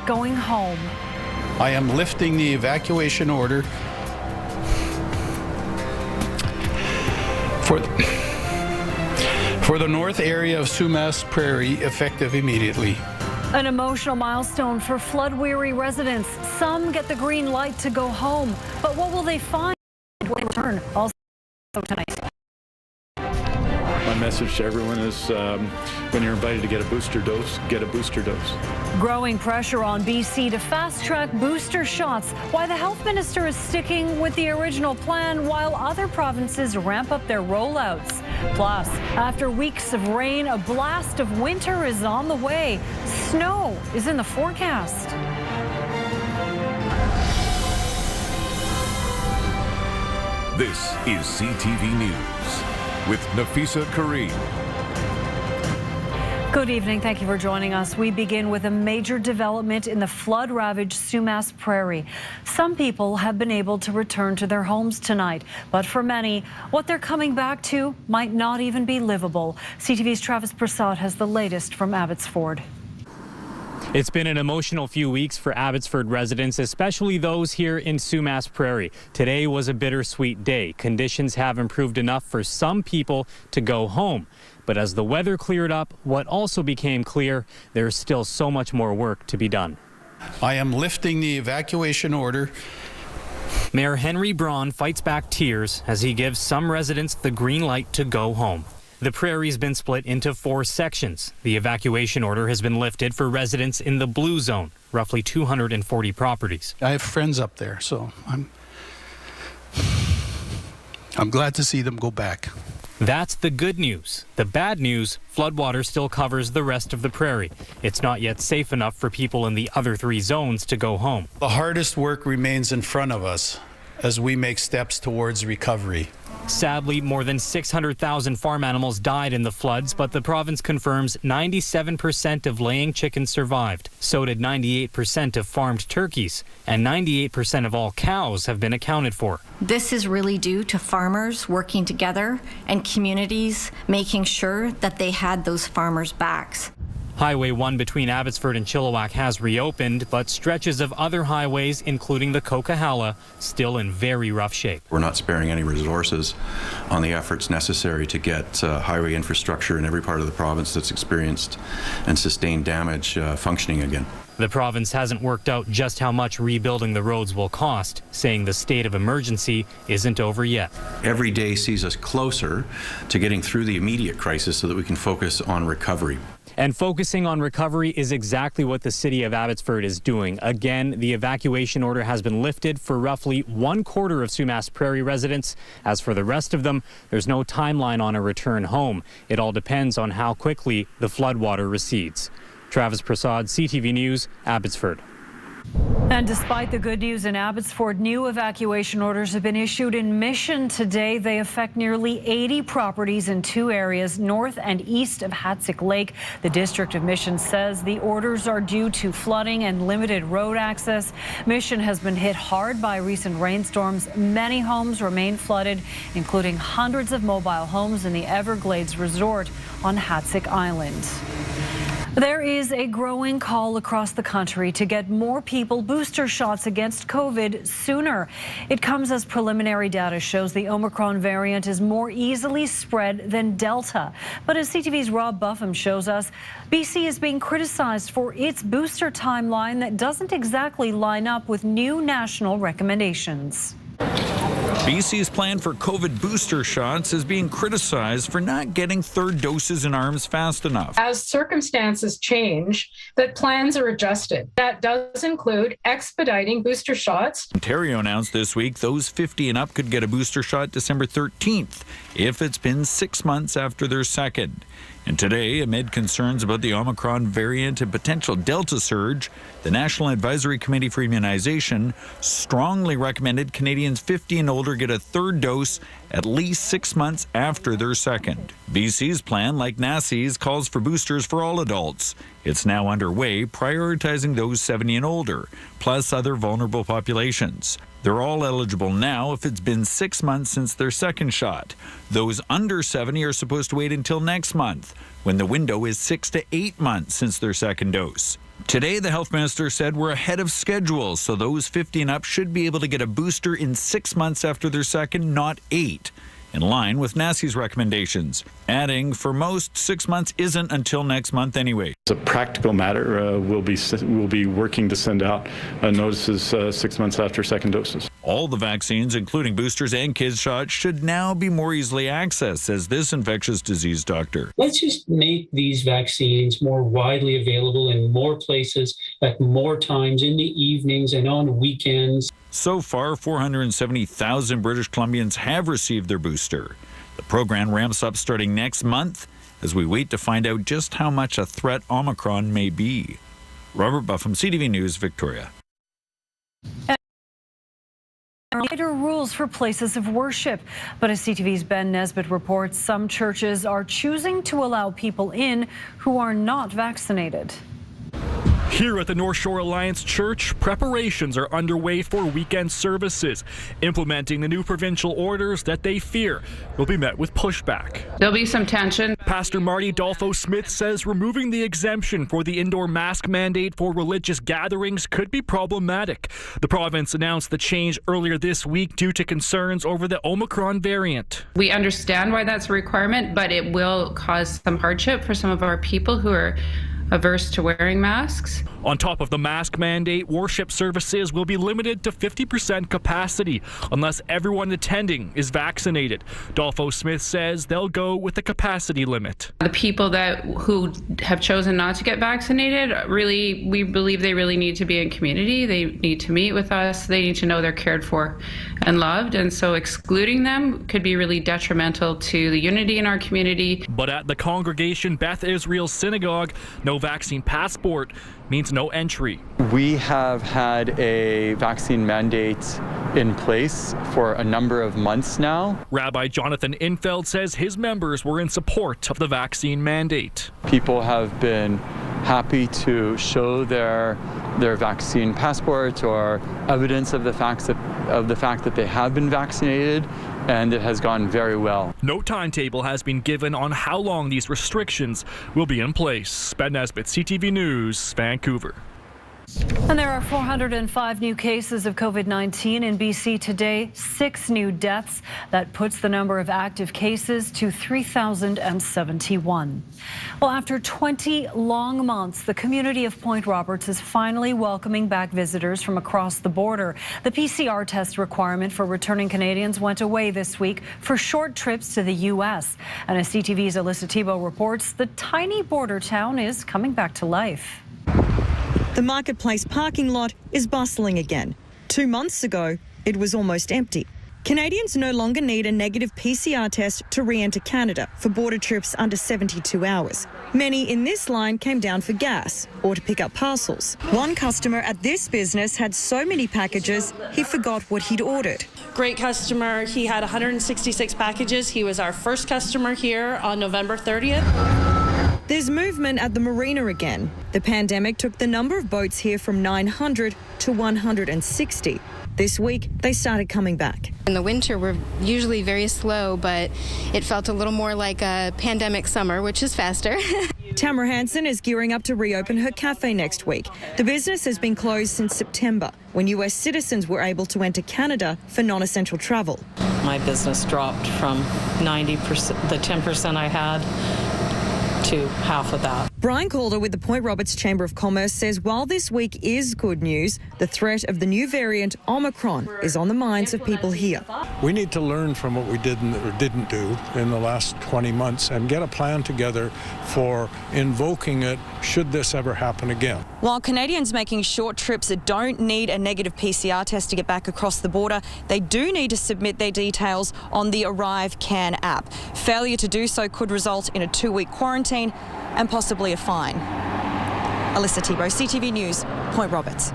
going home. I am lifting the evacuation order for the north area of Sumas Prairie, effective immediately. An emotional milestone for flood-weary residents. Some get the green light to go home, but what will they find when they return? Also tonight. My message to everyone is when you're invited to get a booster dose, get a booster dose. Growing pressure on BC to fast-track booster shots. Why the health minister is sticking with the original plan while other provinces ramp up their rollouts. Plus, after weeks of rain, a blast of winter is on the way. Snow is in the forecast. This is CTV News with Nafisa Kareem. Good evening. Thank you for joining us. We begin with a major development in the flood-ravaged Sumas Prairie. Some people have been able to return to their homes tonight, but for many, what they're coming back to might not even be livable. CTV's Travis Prasad has the latest from Abbotsford. It's been an emotional few weeks for Abbotsford residents, especially those here in Sumas Prairie. Today was a bittersweet day. Conditions have improved enough for some people to go home. But as the weather cleared up, what also became clear, there's still so much more work to be done. I am lifting the evacuation order. Mayor Henry Braun fights back tears as he gives some residents the green light to go home. The prairie's been split into 4 sections. The evacuation order has been lifted for residents in the blue zone, roughly 240 properties. I have friends up there, so I'm glad to see them go back. That's the good news. The bad news, floodwater still covers the rest of the prairie. It's not yet safe enough for people in the other 3 zones to go home. The hardest work remains in front of us as we make steps towards recovery. Sadly, more than 600,000 farm animals died in the floods, but the province confirms 97% of laying chickens survived. So did 98% of farmed turkeys, and 98% of all cows have been accounted for. This is really due to farmers working together and communities making sure that they had those farmers' backs. Highway 1 between Abbotsford and Chilliwack has reopened, but stretches of other highways, including the Coquihalla, still in very rough shape. We're not sparing any resources on the efforts necessary to get highway infrastructure in every part of the province that's experienced and sustained damage functioning again. The province hasn't worked out just how much rebuilding the roads will cost, saying the state of emergency isn't over yet. Every day sees us closer to getting through the immediate crisis so that we can focus on recovery. And focusing on recovery is exactly what the city of Abbotsford is doing. Again, the evacuation order has been lifted for roughly 1/4 of Sumas Prairie residents. As for the rest of them, there's no timeline on a return home. It all depends on how quickly the floodwater recedes. Travis Prasad, CTV News, Abbotsford. And despite the good news in Abbotsford, new evacuation orders have been issued in Mission today. They affect nearly 80 properties in 2 areas north and east of Hatzick Lake. The District of Mission says the orders are due to flooding and limited road access. Mission has been hit hard by recent rainstorms. Many homes remain flooded, including hundreds of mobile homes in the Everglades Resort on Hatzick Island. There is a growing call across the country to get more people booster shots against COVID sooner. It comes as preliminary data shows the Omicron variant is more easily spread than Delta. But as CTV's Rob Buffum shows us, BC is being criticized for its booster timeline that doesn't exactly line up with new national recommendations. BC's plan for COVID booster shots is being criticized for not getting 3rd doses in arms fast enough. As circumstances change, that plans are adjusted. That does include expediting booster shots. Ontario announced this week those 50 and up could get a booster shot December 13th if it's been 6 months after their second. And today, amid concerns about the Omicron variant and potential Delta surge, the National Advisory Committee for Immunization strongly recommended Canadians 50 and older get a 3rd dose at least 6 months after their second. BC's plan, like NACI's, calls for boosters for all adults. It's now underway, prioritizing those 70 and older, plus other vulnerable populations. They're all eligible now if it's been 6 months since their second shot. Those under 70 are supposed to wait until next month, when the window is 6 to 8 months since their second dose. Today, the health minister said we're ahead of schedule, so those 50 and up should be able to get a booster in 6 months after their second, not 8, in line with NACI's recommendations. Adding, for most, 6 months isn't until next month anyway. It's a practical matter. We'll be working to send out notices 6 months after second doses. All the vaccines, including boosters and kids shots, should now be more easily accessed, says this infectious disease doctor. Let's just make these vaccines more widely available in more places at more times in the evenings and on weekends. So far, 470,000 British Columbians have received their booster. The program ramps up starting next month as we wait to find out just how much a threat Omicron may be. Robert Buffum, CTV News, Victoria. Tighter rules for places of worship. But as CTV's Ben Nesbitt reports, some churches are choosing to allow people in who are not vaccinated. Here at the North Shore Alliance Church, preparations are underway for weekend services, implementing the new provincial orders that they fear will be met with pushback. There'll be some tension. Pastor Marty Dolfo-Smith says removing the exemption for the indoor mask mandate for religious gatherings could be problematic. The province announced the change earlier this week due to concerns over the Omicron variant. We understand why that's a requirement, but it will cause some hardship for some of our people who are averse to wearing masks. On top of the mask mandate, worship services will be limited to 50% capacity unless everyone attending is vaccinated. Dolfo-Smith says they'll go with the capacity limit. The people who have chosen not to get vaccinated, really, we believe they really need to be in community. They need to meet with us. They need to know they're cared for and loved. And so excluding them could be really detrimental to the unity in our community. But at the Congregation Beth Israel Synagogue, no vaccine passport means no entry. We have had a vaccine mandate in place for a number of months now. Rabbi Jonathan Infeld says his members were in support of the vaccine mandate. People have been happy to show their vaccine passport or evidence of the fact that they have been vaccinated, and it has gone very well. No timetable has been given on how long these restrictions will be in place. Ben Nesbitt, CTV News, Vancouver. And there are 405 new cases of COVID-19 in BC today, 6 new deaths. That puts the number of active cases to 3,071. Well, after 20 long months, the community of Point Roberts is finally welcoming back visitors from across the border. The PCR test requirement for returning Canadians went away this week for short trips to the U.S. And as CTV's Alyssa Thibault reports, the tiny border town is coming back to life. The Marketplace parking lot is bustling again. 2 months ago, it was almost empty. Canadians no longer need a negative PCR test to re-enter Canada for border trips under 72 hours. Many in this line came down for gas or to pick up parcels. One customer at this business had so many packages, he forgot what he'd ordered. Great customer. He had 166 packages. He was our first customer here on November 30th. There's movement at the marina again. The pandemic took the number of boats here from 900 to 160. This week, they started coming back. In the winter, we're usually very slow, but it felt a little more like a pandemic summer, which is faster. Tamara Hansen is gearing up to reopen her cafe next week. The business has been closed since September, when US citizens were able to enter Canada for non-essential travel. My business dropped from 90%, the 10% I had, to half of that. Brian Calder with the Point Roberts Chamber of Commerce says while this week is good news, the threat of the new variant Omicron is on the minds of people here. We need to learn from what we did or didn't do in the last 20 months and get a plan together for invoking it should this ever happen again. While Canadians making short trips don't need a negative PCR test to get back across the border, they do need to submit their details on the Arrive Can app. Failure to do so could result in a 2-week quarantine and possibly a fine. Alyssa Thibault, CTV News, Point Roberts.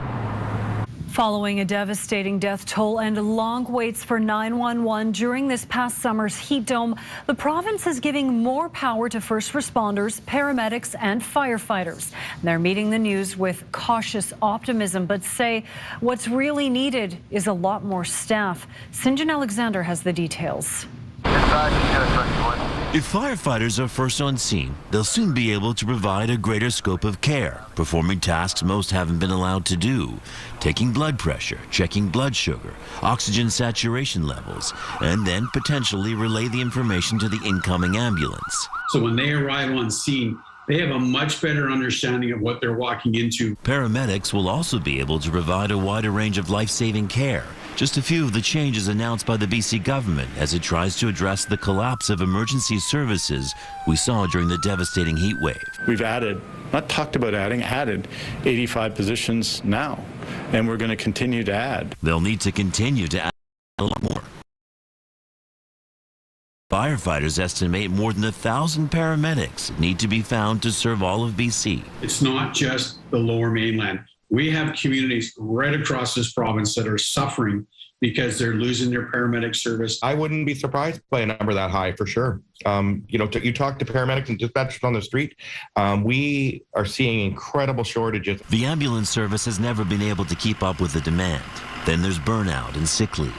Following a devastating death toll and long waits for 911 during this past summer's heat dome, the province is giving more power to first responders, paramedics, and firefighters. They're meeting the news with cautious optimism, but say what's really needed is a lot more staff. St. John Alexander has the details. If firefighters are first on scene, they'll soon be able to provide a greater scope of care, performing tasks most haven't been allowed to do, taking blood pressure, checking blood sugar, oxygen saturation levels, and then potentially relay the information to the incoming ambulance. So when they arrive on scene, they have a much better understanding of what they're walking into. Paramedics will also be able to provide a wider range of life-saving care. Just a few of the changes announced by the BC government as it tries to address the collapse of emergency services we saw during the devastating heat wave. We've added 85 positions now, and we're going to continue to add. They'll need to continue to add a lot more. Firefighters estimate more than 1,000 paramedics need to be found to serve all of BC. It's not just the Lower Mainland. We have communities right across this province that are suffering because they're losing their paramedic service. I wouldn't be surprised by a number that high for sure. You talk to paramedics and dispatchers on the street, we are seeing incredible shortages. The ambulance service has never been able to keep up with the demand. Then there's burnout and sick leave.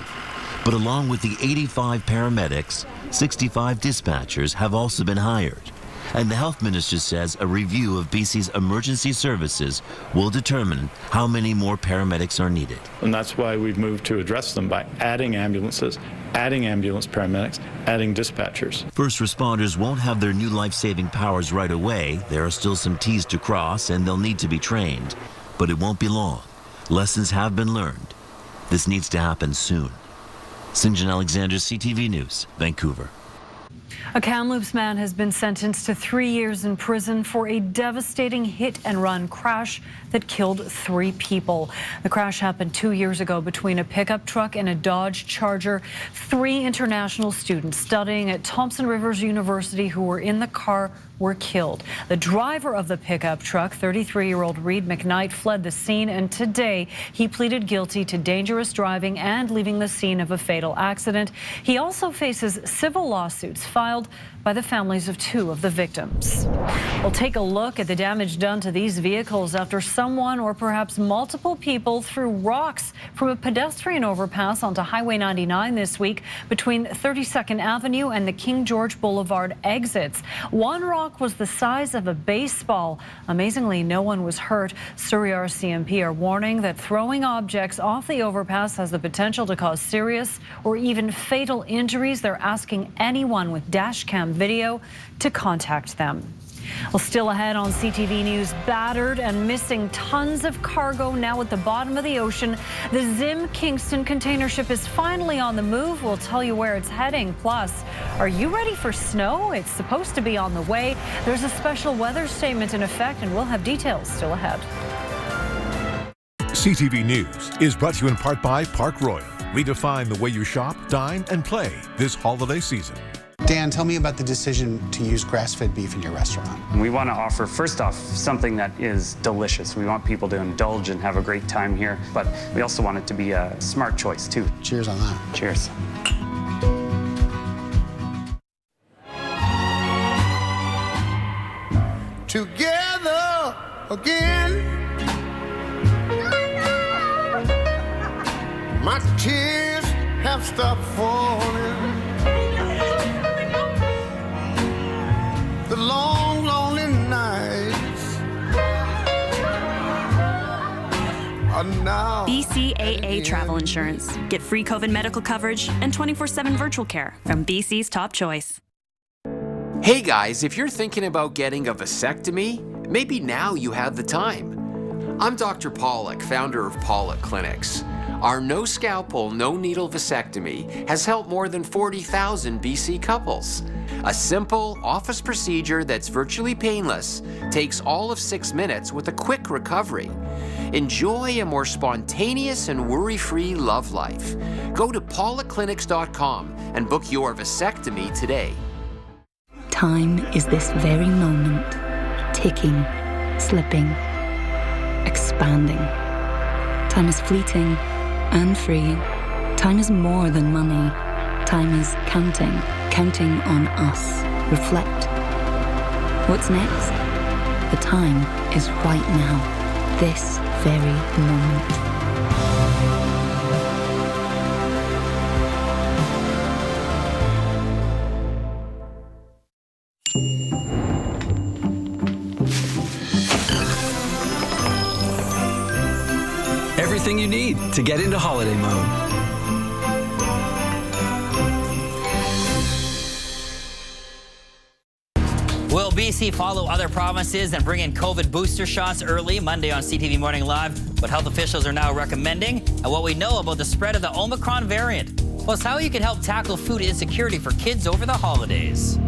But along with the 85 paramedics, 65 dispatchers have also been hired. And the health minister says a review of BC's emergency services will determine how many more paramedics are needed. And that's why we've moved to address them by adding ambulances, adding ambulance paramedics, adding dispatchers. First responders won't have their new life-saving powers right away. There are still some T's to cross and they'll need to be trained. But it won't be long. Lessons have been learned. This needs to happen soon. St. John Alexander, CTV News, Vancouver. A Kamloops man has been sentenced to 3 years in prison for a devastating hit-and-run crash that killed 3 people. The crash happened 2 years ago between a pickup truck and a Dodge Charger. 3 international students studying at Thompson Rivers University who were in the car were killed. The driver of the pickup truck, 33-year-old Reed McKnight, fled the scene, and today he pleaded guilty to dangerous driving and leaving the scene of a fatal accident. He also faces civil lawsuits filed by the families of 2 of the victims. We'll take a look at the damage done to these vehicles after someone or perhaps multiple people threw rocks from a pedestrian overpass onto Highway 99 this week between 32nd Avenue and the King George Boulevard exits. One rock was the size of a baseball. Amazingly, no one was hurt. Surrey RCMP are warning that throwing objects off the overpass has the potential to cause serious or even fatal injuries. They're asking anyone with dash cam video to contact them. Well, still ahead on CTV News, battered and missing tons of cargo now at the bottom of the ocean. The Zim Kingston container ship is finally on the move. We'll tell you where it's heading. Plus, are you ready for snow? It's supposed to be on the way. There's a special weather statement in effect, and we'll have details still ahead. CTV News is brought to you in part by Park Royal. Redefine the way you shop, dine, and play this holiday season. Dan, tell me about the decision to use grass-fed beef in your restaurant. We want to offer, first off, something that is delicious. We want people to indulge and have a great time here, but we also want it to be a smart choice, too. Cheers on that. Cheers. Together again, my tears have stopped falling. The long, lonely nights are now. BCAA Travel Insurance. Get free COVID medical coverage and 24/7 virtual care from BC's Top Choice. Hey guys, if you're thinking about getting a vasectomy, maybe now you have the time. I'm Dr. Pollock, founder of Pollock Clinics. Our no scalpel, no needle vasectomy has helped more than 40,000 BC couples. A simple office procedure that's virtually painless, takes all of 6 minutes with a quick recovery. Enjoy a more spontaneous and worry-free love life. Go to pollockclinics.com and book your vasectomy today. Time is this very moment, ticking, slipping, expanding. Time is fleeting and freeing. Time is more than money. Time is counting on us. Reflect. What's next? The time is right now, this very moment. everything you need to get into holiday mode. Will BC follow other provinces and bring in COVID booster shots early? Monday on CTV Morning Live, what health officials are now recommending and what we know about the spread of the Omicron variant. Plus, how you can help tackle food insecurity for kids over the holidays.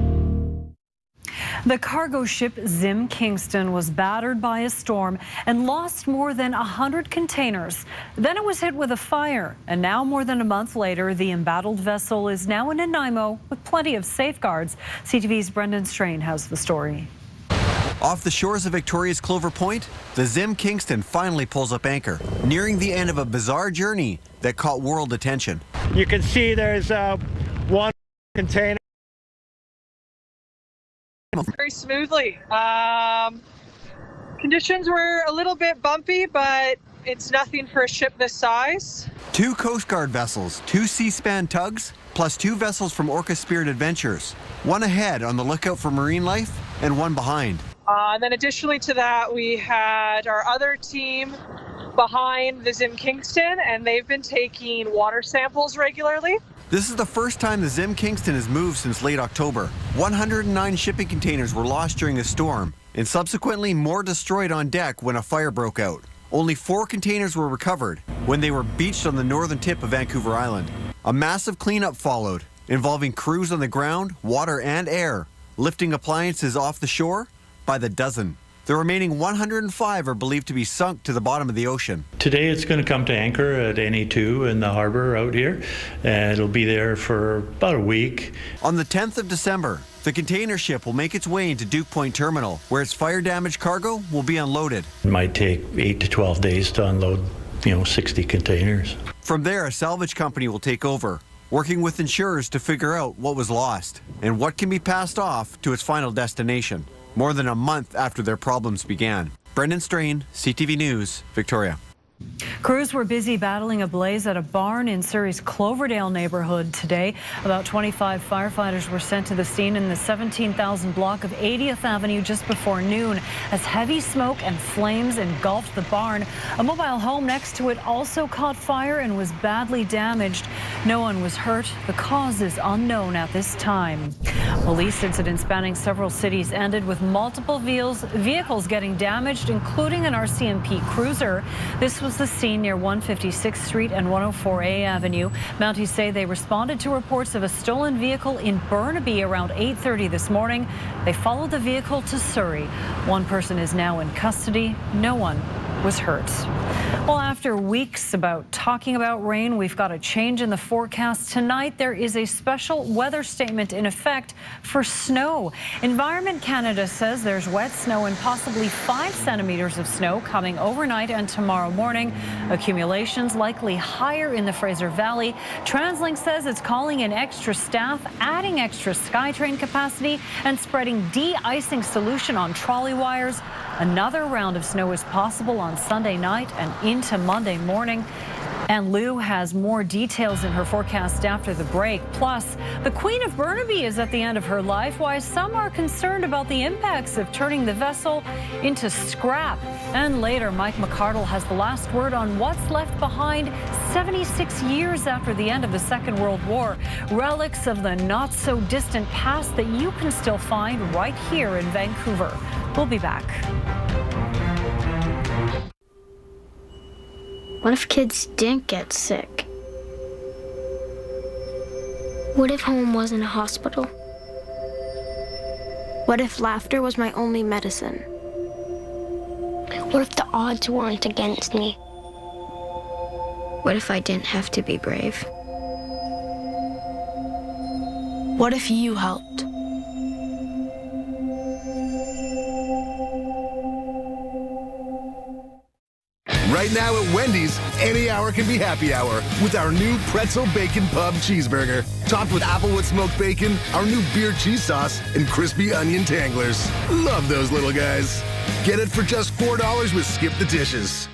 The cargo ship Zim Kingston was battered by a storm and lost more than 100 containers. Then it was hit with a fire, and now more than a month later, the embattled vessel is now in Nanaimo with plenty of safeguards. CTV's Brendan Strain has the story. Off the shores of Victoria's Clover Point, the Zim Kingston finally pulls up anchor, nearing the end of a bizarre journey that caught world attention. You can see there's one container. Very smoothly. Conditions were a little bit bumpy, but it's nothing for a ship this size. 2 Coast Guard vessels, 2 Seaspan tugs, plus 2 vessels from Orca Spirit Adventures. One ahead on the lookout for marine life and one behind. And then additionally to that, we had our other team behind the Zim Kingston, and they've been taking water samples regularly. This is the first time the Zim Kingston has moved since late October. 109 shipping containers were lost during a storm, and subsequently more destroyed on deck when a fire broke out. Only 4 containers were recovered when they were beached on the northern tip of Vancouver Island. A massive cleanup followed, involving crews on the ground, water and air, lifting appliances off the shore by the dozen. The remaining 105 are believed to be sunk to the bottom of the ocean. Today it's going to come to anchor at NE2 in the harbor out here, and it'll be there for about a week. On the 10th of December, the container ship will make its way into Duke Point Terminal, where its fire-damaged cargo will be unloaded. It might take 8 to 12 days to unload, 60 containers. From there, a salvage company will take over, working with insurers to figure out what was lost and what can be passed off to its final destination. More than a month after their problems began. Brendan Strain, CTV News, Victoria. Crews were busy battling a blaze at a barn in Surrey's Cloverdale neighborhood today. About 25 firefighters were sent to the scene in the 17,000 block of 80th Avenue just before noon as heavy smoke and flames engulfed the barn. A mobile home next to it also caught fire and was badly damaged. No one was hurt. The cause is unknown at this time. Police incidents spanning several cities ended with multiple vehicles getting damaged, including an RCMP cruiser. This was the scene near 156th Street and 104A Avenue. Mounties say they responded to reports of a stolen vehicle in Burnaby around 8:30 this morning. They followed the vehicle to Surrey. One person is now in custody. No one was hurt. Well, after weeks about talking about rain, we've got a change in the forecast. Tonight, there is a special weather statement in effect for snow. Environment Canada says there's wet snow and possibly 5 centimeters of snow coming overnight and tomorrow morning. Accumulations likely higher in the Fraser Valley. TransLink says it's calling in extra staff, adding extra SkyTrain capacity, and spreading de-icing solution on trolley wires. Another round of snow is possible on Sunday night and into Monday morning. And Lou has more details in her forecast after the break. Plus, the Queen of Burnaby is at the end of her life, while some are concerned about the impacts of turning the vessel into scrap. And later, Mike McArdle has the last word on what's left behind 76 years after the end of the Second World War. Relics of the not-so-distant past that you can still find right here in Vancouver. We'll be back. What if kids didn't get sick? What if home wasn't a hospital? What if laughter was my only medicine? What if the odds weren't against me? What if I didn't have to be brave? What if you helped? Right now at Wendy's, any hour can be happy hour with our new pretzel bacon pub cheeseburger, topped with applewood smoked bacon, our new beer cheese sauce, and crispy onion tanglers. Love those little guys. Get it for just $4 with Skip the Dishes.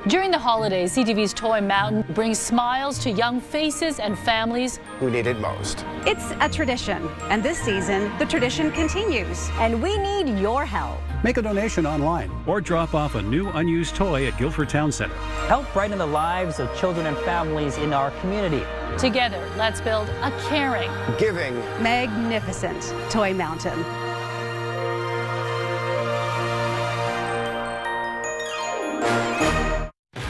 During the holidays, CTV's Toy Mountain brings smiles to young faces and families who need it most. It's a tradition, and this season, the tradition continues. And we need your help. Make a donation online or drop off a new unused toy at Guilford Town Center. help brighten the lives of children and families in our community. Together, let's build a caring, Giving. Magnificent Toy Mountain.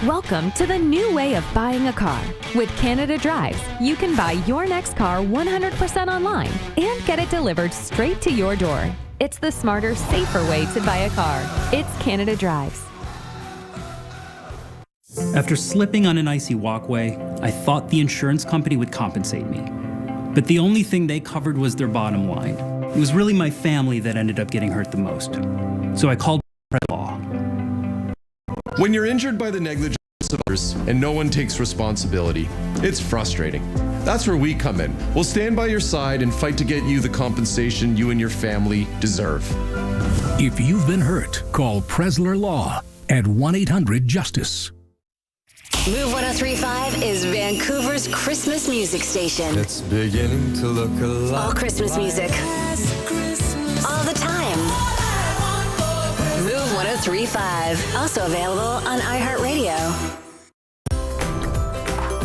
Welcome to the new way of buying a car. With Canada Drives, you can buy your next car 100% online and get it delivered straight to your door. It's the smarter, safer way to buy a car. It's Canada Drives. After slipping on an icy walkway, I thought the insurance company would compensate me. But the only thing they covered was their bottom line. It was really my family that ended up getting hurt the most. So I called law. When you're injured by the negligence of others and no one takes responsibility, it's frustrating. That's where we come in. We'll stand by your side and fight to get you the compensation you and your family deserve. If you've been hurt, call Presler Law at 1-800-JUSTICE. Move 103.5 is Vancouver's Christmas music station. It's beginning to look a lot. All Christmas music. All the time. Move 103.5. Also available on iHeartRadio.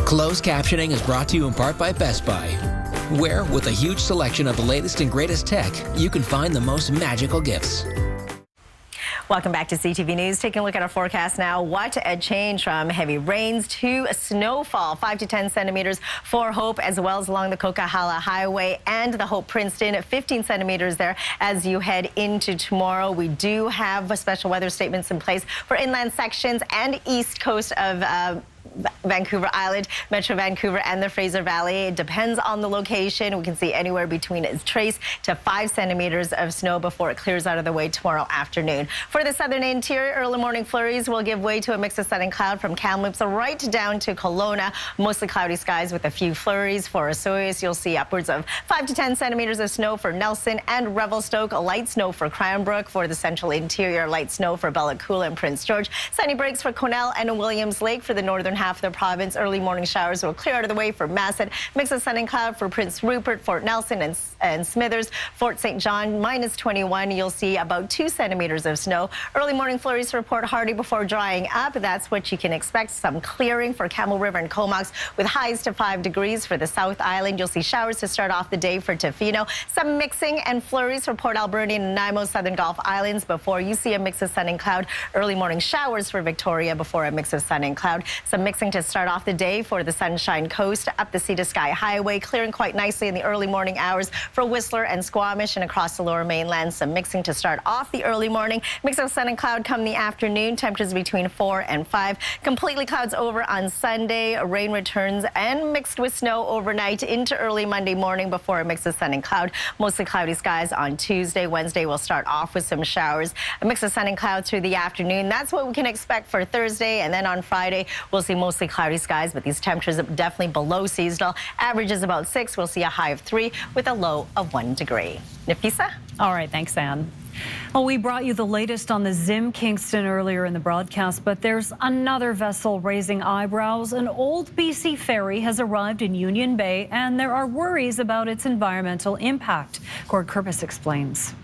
Closed captioning is brought to you in part by Best Buy, where, with a huge selection of the latest and greatest tech, you can find the most magical gifts. Welcome back to CTV News. Taking a look at our forecast now. Watch a change from heavy rains to snowfall, 5 to 10 centimeters for Hope, as well as along the Coquihalla Highway and the Hope Princeton, 15 centimeters there as you head into tomorrow. We do have special weather statements in place for inland sections and east coast of Vancouver Island, Metro Vancouver, and the Fraser Valley. It depends on the location. We can see anywhere between trace to 5 centimeters of snow before it clears out of the way tomorrow afternoon. For the southern interior, early morning flurries will give way to a mix of sun and cloud from Kamloops right down to Kelowna. Mostly cloudy skies with a few flurries. For Osoyoos, you'll see upwards of 5 to 10 centimeters of snow for Nelson and Revelstoke. Light snow for Cranbrook. For the central interior, light snow for Bella Coola and Prince George. Sunny breaks for Cornell and Williams Lake. For the northern half of the province, early morning showers will clear out of the way for Masset. Mix of sun and cloud for Prince Rupert, Fort Nelson, and Smithers. Fort St. John, minus 21. You'll see about 2 centimeters of snow. Early morning flurries for Port Hardy before drying up. That's what you can expect. Some clearing for Camel River and Comox with highs to 5 degrees. For the South Island, you'll see showers to start off the day for Tofino. Some mixing and flurries for Port Alberni and Nanaimo, Southern Gulf Islands before you see a mix of sun and cloud. Early morning showers for Victoria before a mix of sun and cloud. Some mixing to start off the day for the Sunshine Coast up the Sea to Sky Highway, clearing quite nicely in the early morning hours for Whistler and Squamish and across the lower mainland. Some mixing to start off the early morning. Mix of sun and cloud come the afternoon. Temperatures between 4 and 5. Completely clouds over on Sunday. Rain returns and mixed with snow overnight into early Monday morning before a mix of sun and cloud. Mostly cloudy skies on Tuesday. Wednesday will start off with some showers. A mix of sun and cloud through the afternoon. That's what we can expect for Thursday. And then on Friday, we'll see mostly cloudy skies, but these temperatures are definitely below seasonal. Average is about 6. We'll see a high of 3 with a low of 1 degree. Nafisa? All right, thanks, Anne. Well, we brought you the latest on the Zim Kingston earlier in the broadcast, but there's another vessel raising eyebrows. An old BC ferry has arrived in Union Bay, and there are worries about its environmental impact. Gord Kerpis explains.